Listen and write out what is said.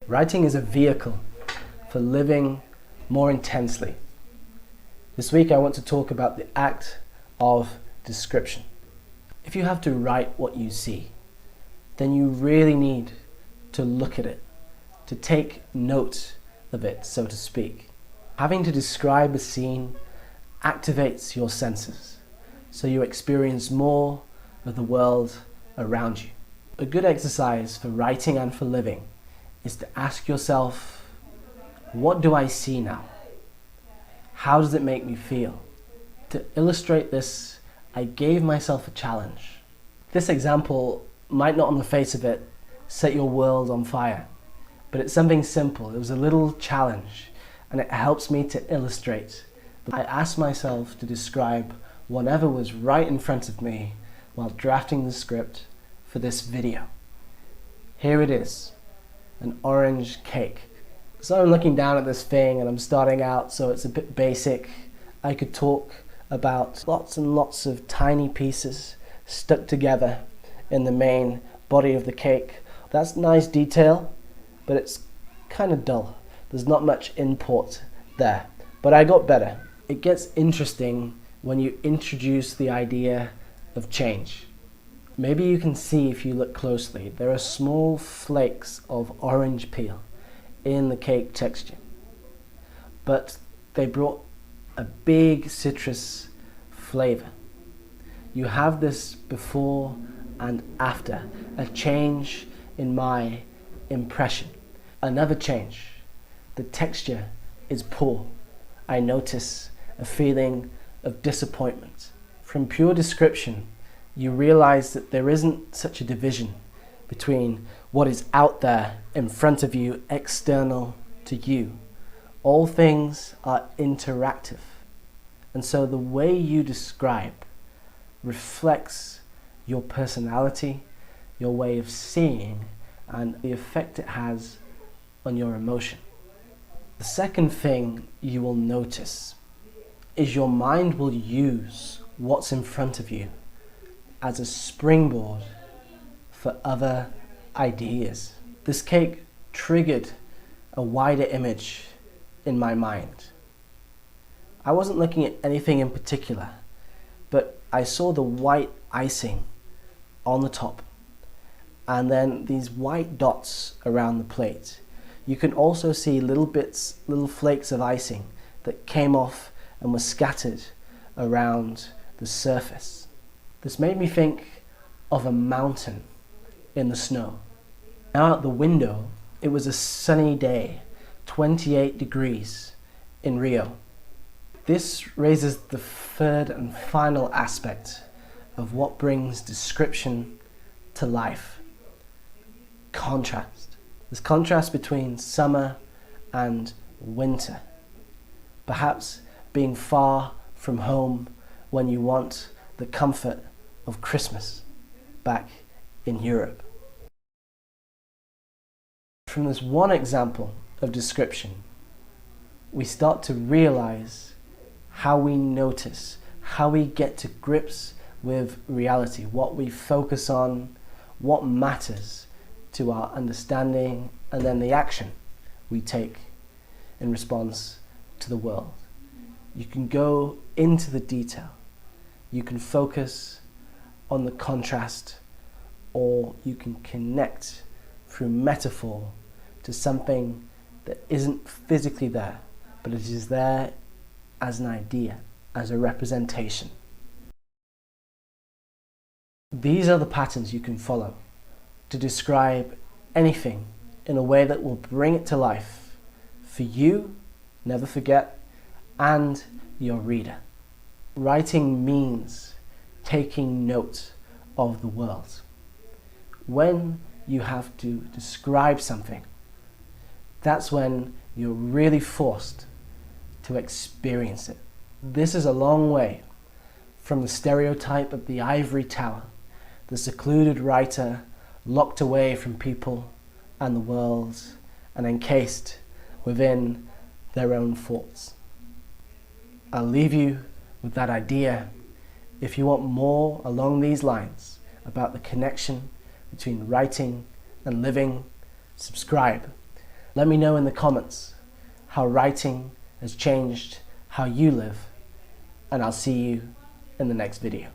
Writing is a vehicle for living more intensely. This week I want to talk about the act of description. If you have to write what you see, then you really need to look at it, to take note of it, so to speak. Having to describe a scene activates your senses, so you experience more of the world around you. A good exercise for writing and for living is to ask yourself, what do I see now? How does it make me feel? To illustrate this, I gave myself a challenge. This example might not on the face of it set your world on fire, but it's something simple. It was a little challenge and it helps me to illustrate. I asked myself to describe whatever was right in front of me while drafting the script for this video. Here it is, an orange cake. So I'm looking down at this thing and I'm starting out, so it's a bit basic. I could talk about lots and lots of tiny pieces stuck together in the main body of the cake. That's nice detail, but it's kind of dull. There's not much import there, but I got better. It gets interesting when you introduce the idea of change. Maybe you can see if you look closely, there are small flakes of orange peel in the cake texture, but they brought a big citrus flavor. You have this before and after, a change in my impression. Another change, the texture is poor. I notice a feeling of disappointment. From pure description, you realize that there isn't such a division between what is out there in front of you, external to you. All things are interactive. And so the way you describe reflects your personality, your way of seeing, and the effect it has on your emotion. The second thing you will notice is your mind will use what's in front of you as a springboard for other ideas. This cake triggered a wider image in my mind. I wasn't looking at anything in particular, but I saw the white icing on the top and then these white dots around the plate. You can also see little bits, little flakes of icing that came off and were scattered around the surface. This made me think of a mountain in the snow. Now out the window, it was a sunny day, 28 degrees in Rio. This raises the third and final aspect of what brings description to life. Contrast. This contrast between summer and winter. Perhaps being far from home when you want the comfort of Christmas back in Europe. From this one example of description, we start to realize how we notice, how we get to grips with reality, what we focus on, what matters to our understanding, and then the action we take in response to the world. You can go into the detail. You can focus on the contrast, or you can connect through metaphor to something that isn't physically there, but it is there as an idea, as a representation. These are the patterns you can follow to describe anything in a way that will bring it to life for you, never forget, and your reader. Writing means taking note of the world. When you have to describe something, that's when you're really forced to experience it. This is a long way from the stereotype of the ivory tower, the secluded writer locked away from people and the world and encased within their own thoughts. I'll leave you with that idea. If you want more along these lines about the connection between writing and living, subscribe Let me know in the comments how writing has changed how you live, and I'll see you in the next video.